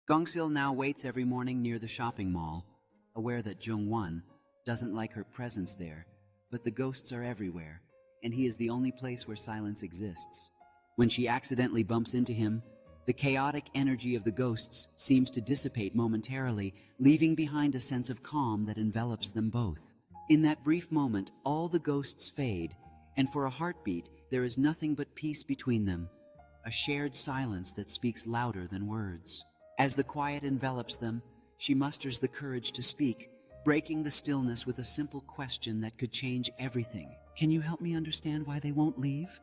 Gongsil now waits every morning near the shopping mall, aware that Jung-won doesn't like her presence there, but the ghosts are everywhere, and he is the only place where silence exists. When she accidentally bumps into him, the chaotic energy of the ghosts seems to dissipate momentarily, leaving behind a sense of calm that envelops them both. In that brief moment, all the ghosts fade, and for a heartbeat, there is nothing but peace between them, a shared silence that speaks louder than words. As the quiet envelops them, she musters the courage to speak, breaking the stillness with a simple question that could change everything. "Can you help me understand why they won't leave?"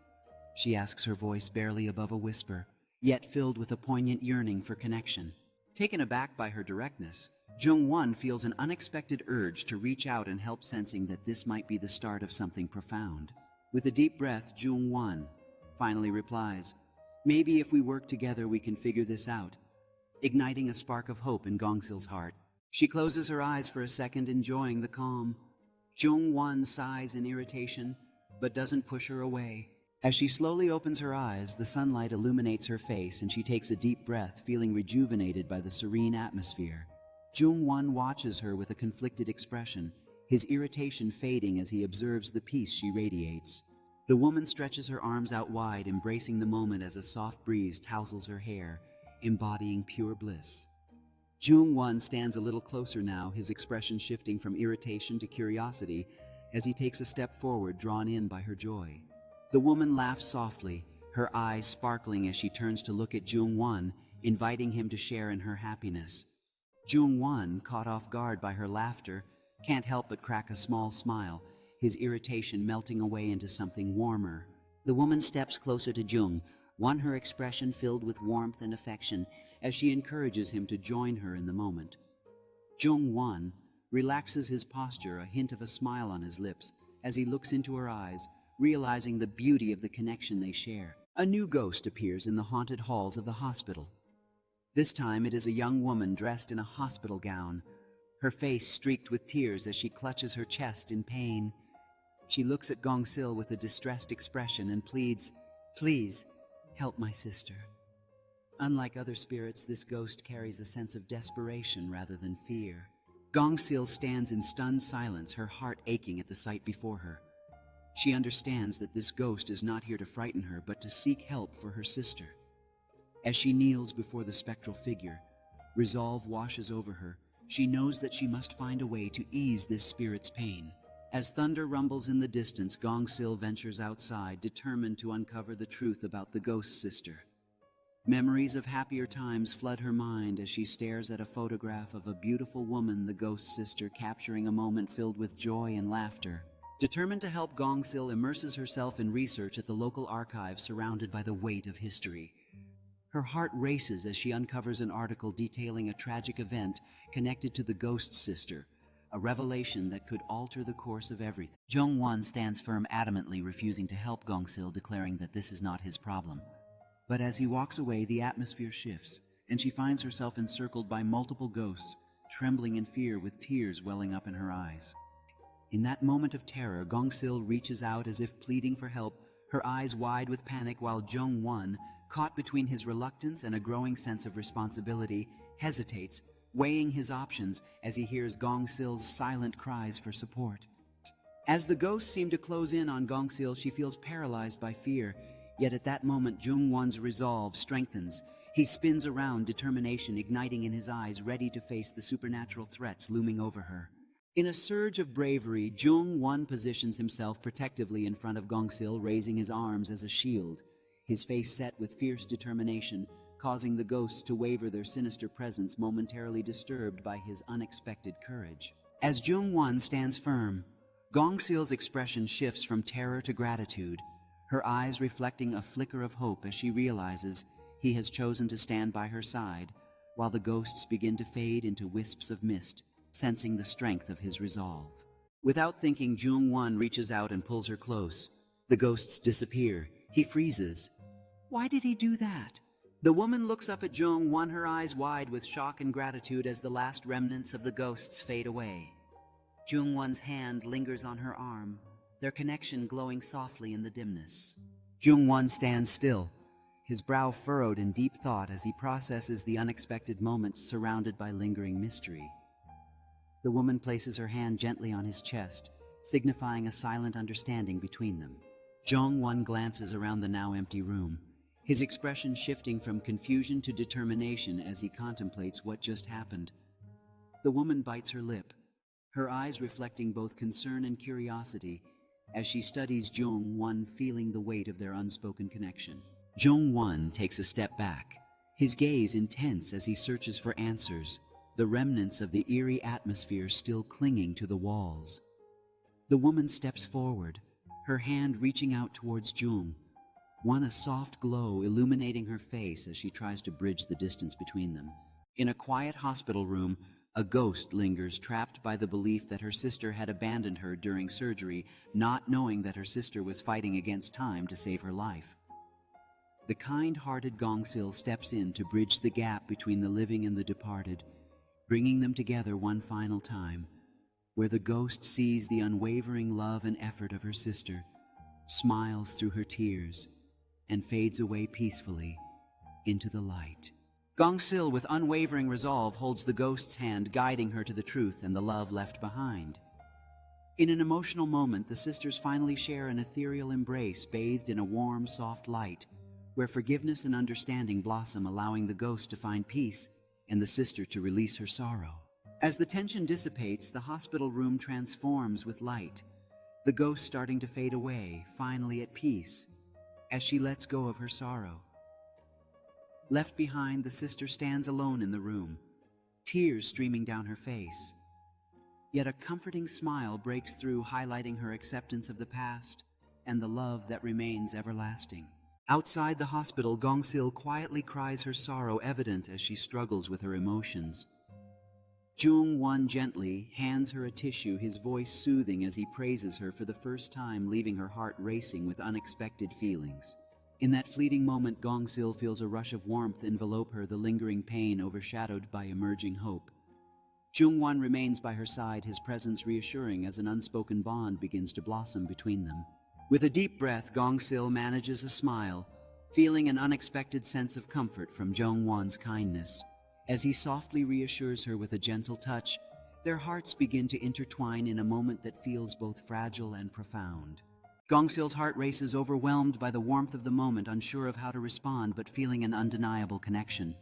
she asks, her voice barely above a whisper, yet filled with a poignant yearning for connection. Taken aback by her directness, Jung-won feels an unexpected urge to reach out and help, sensing that this might be the start of something profound. With a deep breath, Jung-won finally replies, "Maybe if we work together we can figure this out," igniting a spark of hope in Gongsil's heart. She closes her eyes for a second, enjoying the calm. Jung-won sighs in irritation, but doesn't push her away. As she slowly opens her eyes, the sunlight illuminates her face and she takes a deep breath, feeling rejuvenated by the serene atmosphere. Jung-won watches her with a conflicted expression, his irritation fading as he observes the peace she radiates. The woman stretches her arms out wide, embracing the moment as a soft breeze tousles her hair, embodying pure bliss. Jung-won stands a little closer now, his expression shifting from irritation to curiosity as he takes a step forward, drawn in by her joy. The woman laughs softly, her eyes sparkling as she turns to look at Jung-won, inviting him to share in her happiness. Jung-won, caught off guard by her laughter, can't help but crack a small smile, his irritation melting away into something warmer. The woman steps closer to Jung-won, her expression filled with warmth and affection as she encourages him to join her in the moment. Jung-won relaxes his posture, a hint of a smile on his lips, as he looks into her eyes, realizing the beauty of the connection they share. A new ghost appears in the haunted halls of the hospital. This time it is a young woman dressed in a hospital gown, her face streaked with tears as she clutches her chest in pain. She looks at Gongsil with a distressed expression and pleads, "Please, help my sister." Unlike other spirits, this ghost carries a sense of desperation rather than fear. Gongsil stands in stunned silence, her heart aching at the sight before her. She understands that this ghost is not here to frighten her, but to seek help for her sister. As she kneels before the spectral figure, resolve washes over her. She knows that she must find a way to ease this spirit's pain. As thunder rumbles in the distance, Gongsil ventures outside, determined to uncover the truth about the ghost sister. Memories of happier times flood her mind as she stares at a photograph of a beautiful woman, the ghost sister, capturing a moment filled with joy and laughter. Determined to help, Gongsil immerses herself in research at the local archive, surrounded by the weight of history. Her heart races as she uncovers an article detailing a tragic event connected to the ghost sister, a revelation that could alter the course of everything. Jung-won stands firm, adamantly refusing to help Gongsil, declaring that this is not his problem. But as he walks away, the atmosphere shifts, and she finds herself encircled by multiple ghosts, trembling in fear with tears welling up in her eyes. In that moment of terror, Gongsil reaches out as if pleading for help, her eyes wide with panic, while Jung-won, caught between his reluctance and a growing sense of responsibility, hesitates, weighing his options as he hears Gongsil's silent cries for support. As the ghosts seem to close in on Gongsil, she feels paralyzed by fear. Yet at that moment, Jung-won's resolve strengthens. He spins around, determination igniting in his eyes, ready to face the supernatural threats looming over her. In a surge of bravery, Jung-won positions himself protectively in front of Gongsil, raising his arms as a shield, his face set with fierce determination, causing the ghosts to waver, their sinister presence momentarily disturbed by his unexpected courage. As Jung-won stands firm, Gongsil's expression shifts from terror to gratitude, her eyes reflecting a flicker of hope as she realizes he has chosen to stand by her side, while the ghosts begin to fade into wisps of mist, sensing the strength of his resolve. Without thinking, Jung-won reaches out and pulls her close. The ghosts disappear. He freezes. Why did he do that? The woman looks up at Jung-won, her eyes wide with shock and gratitude as the last remnants of the ghosts fade away. Jung-won's hand lingers on her arm, their connection glowing softly in the dimness. Jung-won stands still, his brow furrowed in deep thought as he processes the unexpected moments surrounded by lingering mystery. The woman places her hand gently on his chest, signifying a silent understanding between them. Jong-won glances around the now empty room, his expression shifting from confusion to determination as he contemplates what just happened. The woman bites her lip, her eyes reflecting both concern and curiosity as she studies Jong-won, feeling the weight of their unspoken connection. Jong-won takes a step back, his gaze intense as he searches for answers, the remnants of the eerie atmosphere still clinging to the walls. The woman steps forward, her hand reaching out towards Jung, a soft glow illuminating her face as she tries to bridge the distance between them. In a quiet hospital room, a ghost lingers, trapped by the belief that her sister had abandoned her during surgery, not knowing that her sister was fighting against time to save her life. The kind-hearted Gong-sil steps in to bridge the gap between the living and the departed, bringing them together one final time, where the ghost sees the unwavering love and effort of her sister, smiles through her tears, and fades away peacefully into the light. Gong-sil, with unwavering resolve, holds the ghost's hand, guiding her to the truth and the love left behind. In an emotional moment, the sisters finally share an ethereal embrace bathed in a warm, soft light, where forgiveness and understanding blossom, allowing the ghost to find peace and the sister to release her sorrow. As the tension dissipates, the hospital room transforms with light, the ghost starting to fade away, finally at peace, as she lets go of her sorrow. Left behind, the sister stands alone in the room, tears streaming down her face. Yet a comforting smile breaks through, highlighting her acceptance of the past and the love that remains everlasting. Outside the hospital, Gong-sil quietly cries her sorrow, evident as she struggles with her emotions. Jung-won gently hands her a tissue, his voice soothing as he praises her for the first time, leaving her heart racing with unexpected feelings. In that fleeting moment, Gong-sil feels a rush of warmth envelope her, the lingering pain overshadowed by emerging hope. Jung-won remains by her side, his presence reassuring as an unspoken bond begins to blossom between them. With a deep breath, Gong-sil manages a smile, feeling an unexpected sense of comfort from Jung-won's kindness. As he softly reassures her with a gentle touch, their hearts begin to intertwine in a moment that feels both fragile and profound. Gong-sil's heart races, overwhelmed by the warmth of the moment, unsure of how to respond but feeling an undeniable connection.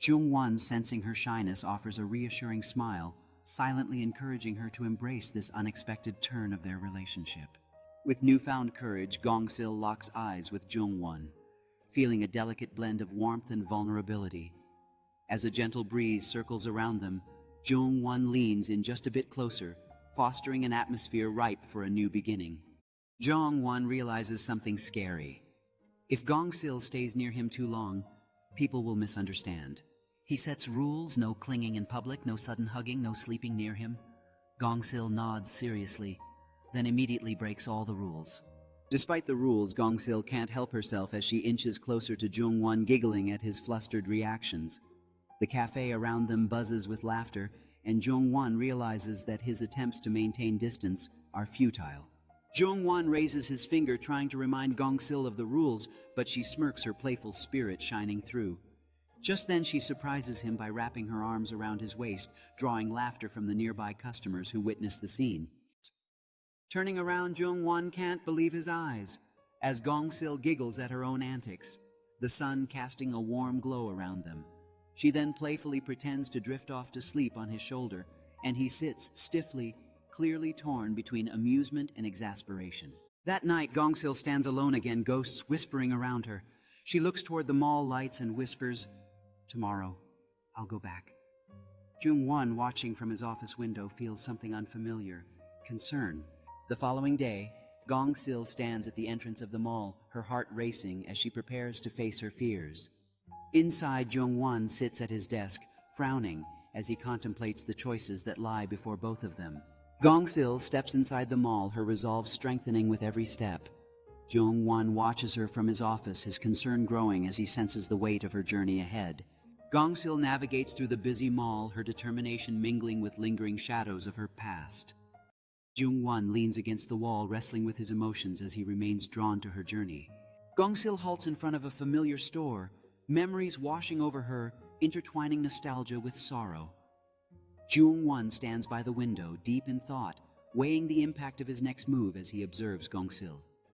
Jung-won, sensing her shyness, offers a reassuring smile, silently encouraging her to embrace this unexpected turn of their relationship. With newfound courage, Gong-sil locks eyes with Jung-won, feeling a delicate blend of warmth and vulnerability. As a gentle breeze circles around them, Jung-won leans in just a bit closer, fostering an atmosphere ripe for a new beginning. Jong-won realizes something scary. If Gong-sil stays near him too long, people will misunderstand. He sets rules: no clinging in public, no sudden hugging, no sleeping near him. Gong-sil nods seriously, then immediately breaks all the rules. Despite the rules, Gong-sil can't help herself as she inches closer to Jung-won, giggling at his flustered reactions. The cafe around them buzzes with laughter, and Jung-won realizes that his attempts to maintain distance are futile. Jung-won raises his finger, trying to remind Gong-sil of the rules, but she smirks, her playful spirit shining through. Just then she surprises him by wrapping her arms around his waist, drawing laughter from the nearby customers who witness the scene. Turning around, Jung-won can't believe his eyes, as Gong-sil giggles at her own antics, the sun casting a warm glow around them. She then playfully pretends to drift off to sleep on his shoulder, and he sits stiffly, clearly torn between amusement and exasperation. That night, Gong-sil stands alone again, ghosts whispering around her. She looks toward the mall lights and whispers, "Tomorrow, I'll go back." Jung-won, watching from his office window, feels something unfamiliar: concern. The following day, Gong-sil stands at the entrance of the mall, her heart racing as she prepares to face her fears. Inside, Jung-won sits at his desk, frowning as he contemplates the choices that lie before both of them. Gong-sil steps inside the mall, her resolve strengthening with every step. Jung-won watches her from his office, his concern growing as he senses the weight of her journey ahead. Gong-sil navigates through the busy mall, her determination mingling with lingering shadows of her past. Jung-won leans against the wall, wrestling with his emotions as he remains drawn to her journey. Gongsil halts in front of a familiar store, memories washing over her, intertwining nostalgia with sorrow. Jung-won stands by the window, deep in thought, weighing the impact of his next move as he observes Gongsil.